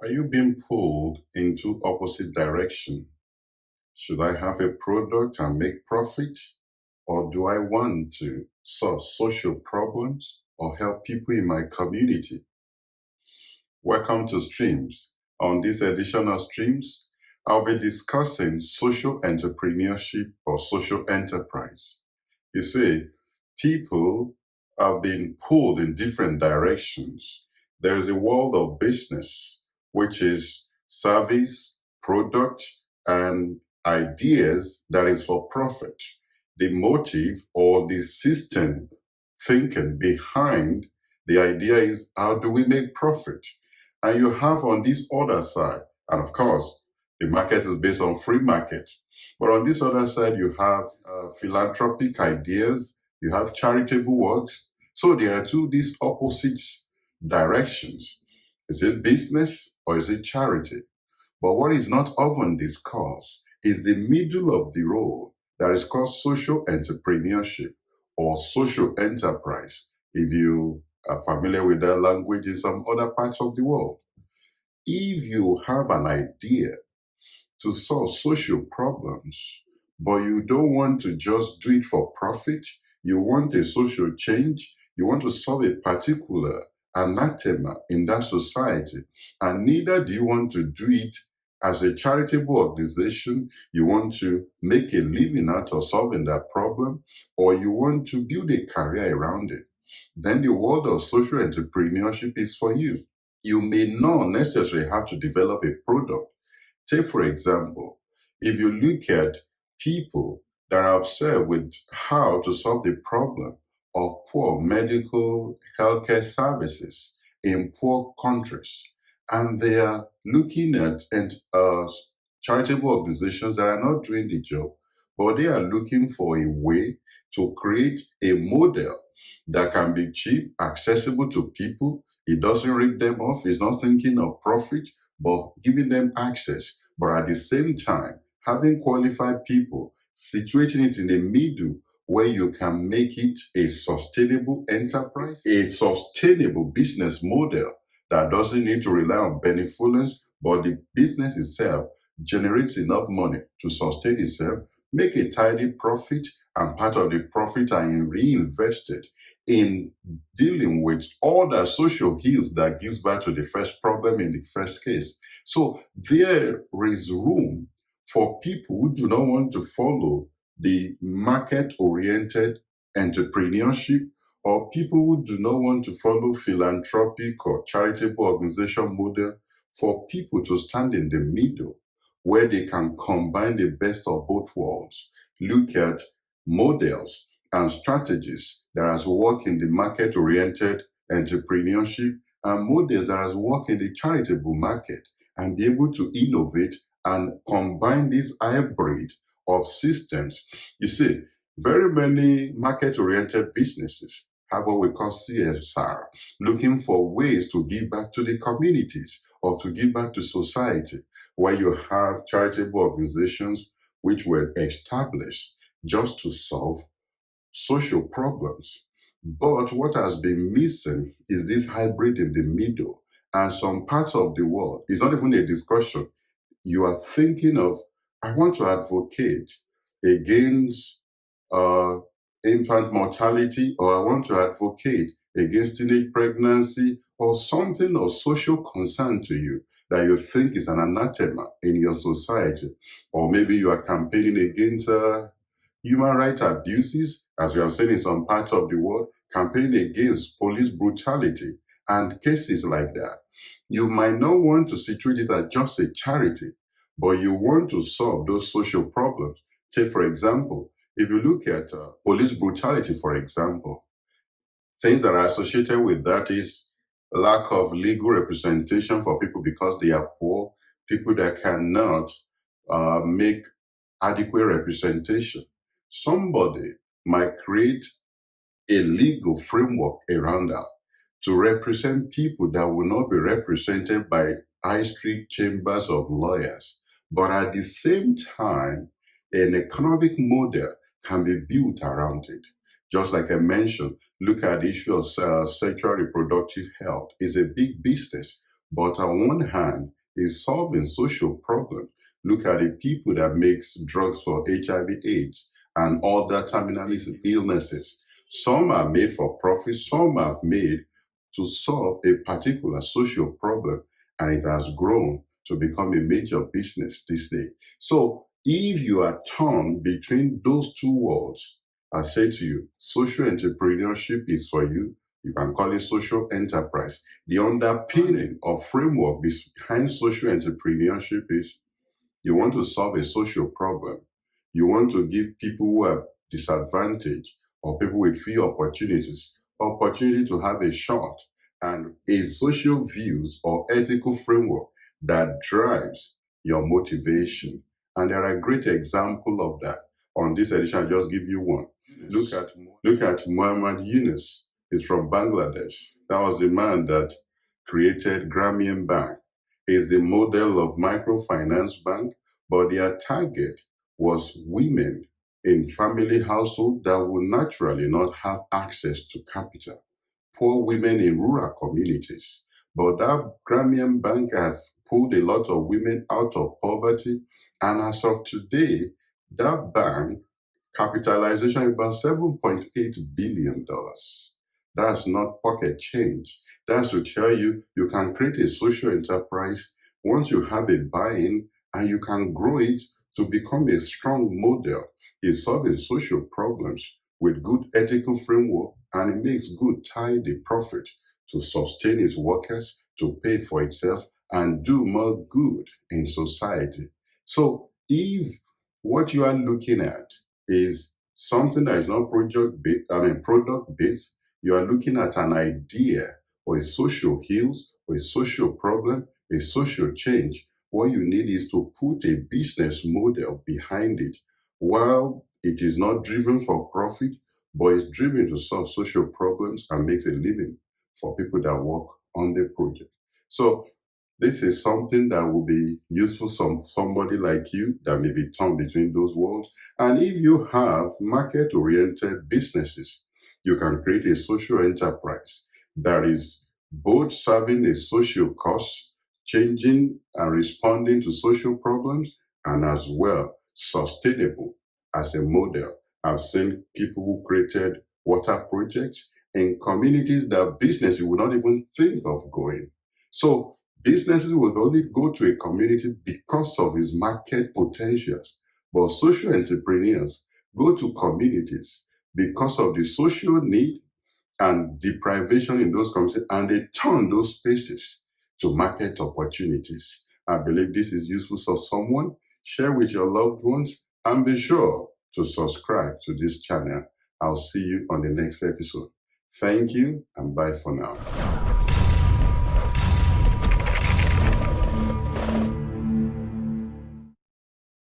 Are you being pulled into opposite direction? Should I have a product and make profit? Or do I want to solve social problems or help people in my community? Welcome to Streams. On this edition of Streams, I'll be discussing social entrepreneurship or social enterprise. You see, people are being pulled in different directions. There is a world of business, which is service, product, and ideas that is for profit. The motive or the system thinking behind the idea is, how do we make profit? And you have on this other side, and of course, the market is based on free market. But on this other side, you have philanthropic ideas, you have charitable works. So there are these opposite directions. Is it business or is it charity? But what is not often discussed is the middle of the road that is called social entrepreneurship or social enterprise, if you are familiar with that language in some other parts of the world. If you have an idea to solve social problems, but you don't want to just do it for profit, you want a social change, you want to solve a particular anathema in that society, and neither do you want to do it as a charitable organization, you want to make a living out of solving that problem, or you want to build a career around it, then the world of social entrepreneurship is for you. You may not necessarily have to develop a product. Take, for example, if you look at people that are upset with how to solve the problem of poor medical healthcare services in poor countries, and they are looking at charitable organizations that are not doing the job, but they are looking for a way to create a model that can be cheap, accessible to people. It doesn't rip them off. It's not thinking of profit, but giving them access. But at the same time, having qualified people, situating it in the middle where you can make it a sustainable enterprise, a sustainable business model that doesn't need to rely on benevolence, but the business itself generates enough money to sustain itself, make a tidy profit, and part of the profit are reinvested in dealing with all the social ills that gives back to the first problem in the first case. So there is room for people who do not want to follow the market-oriented entrepreneurship, or people who do not want to follow philanthropic or charitable organization model, for people to stand in the middle where they can combine the best of both worlds. Look at models and strategies that has worked in the market-oriented entrepreneurship and models that has worked in the charitable market, and be able to innovate and combine this hybrid of systems. You see, very many market-oriented businesses have what we call CSR, looking for ways to give back to the communities or to give back to society, where you have charitable organizations which were established just to solve social problems. But what has been missing is this hybrid in the middle. And some parts of the world, it's not even a discussion. You are thinking of, I want to advocate against infant mortality, or I want to advocate against teenage pregnancy, or something of social concern to you that you think is an anathema in your society. Or maybe you are campaigning against human rights abuses, as we have seen in some parts of the world, campaigning against police brutality and cases like that. You might not want to situate it as just a charity, but you want to solve those social problems. Take, for example, if you look at police brutality, for example, things that are associated with that is lack of legal representation for people because they are poor, people that cannot make adequate representation. Somebody might create a legal framework around that to represent people that will not be represented by high street chambers of lawyers. But at the same time, an economic model can be built around it. Just like I mentioned, look at the issue of sexual reproductive health. It's a big business But on one hand, is solving social problems. Look at the people that makes drugs for HIV/AIDS and other terminal illnesses. Some are made for profit, some are made to solve a particular social problem, and it has grown to become a major business this day. So if you are torn between those two worlds, I say to you, social entrepreneurship is for you. You can call it social enterprise. The underpinning or framework behind social entrepreneurship is you want to solve a social problem. You want to give people who are disadvantaged or people with few opportunities, opportunity to have a shot and a social views or ethical framework that drives your motivation. And there are great examples of that. On this edition, I'll just give you one. Look at Muhammad Yunus. He's from Bangladesh. That was the man that created Grameen Bank. He's the model of microfinance bank, but their target was women in family household that would naturally not have access to capital, poor women in rural communities. But that Grameen Bank has pulled a lot of women out of poverty, and as of today, that bank capitalization is about $7.8 billion. That's not pocket change. That's to tell you, you can create a social enterprise once you have a buy-in and you can grow it to become a strong model in solving social problems with good ethical framework, and it makes good tidy profit to sustain its workers, to pay for itself, and do more good in society. So if what you are looking at is something that is not product based, you are looking at an idea or a social heals or a social problem, a social change. What you need is to put a business model behind it. While it is not driven for profit, but it's driven to solve social problems and makes a living for people that work on the project. So this is something that will be useful for somebody like you that may be torn between those worlds. And if you have market-oriented businesses, you can create a social enterprise that is both serving a social cause, changing and responding to social problems, and as well sustainable as a model. I've seen people who created water projects in communities that business you would not even think of going. So businesses will only go to a community because of its market potentials, but social entrepreneurs go to communities because of the social need and deprivation in those communities, and they turn those spaces to market opportunities. I believe this is useful for someone. Share with your loved ones, and be sure to subscribe to this channel. I'll see you on the next episode. Thank you, and bye for now.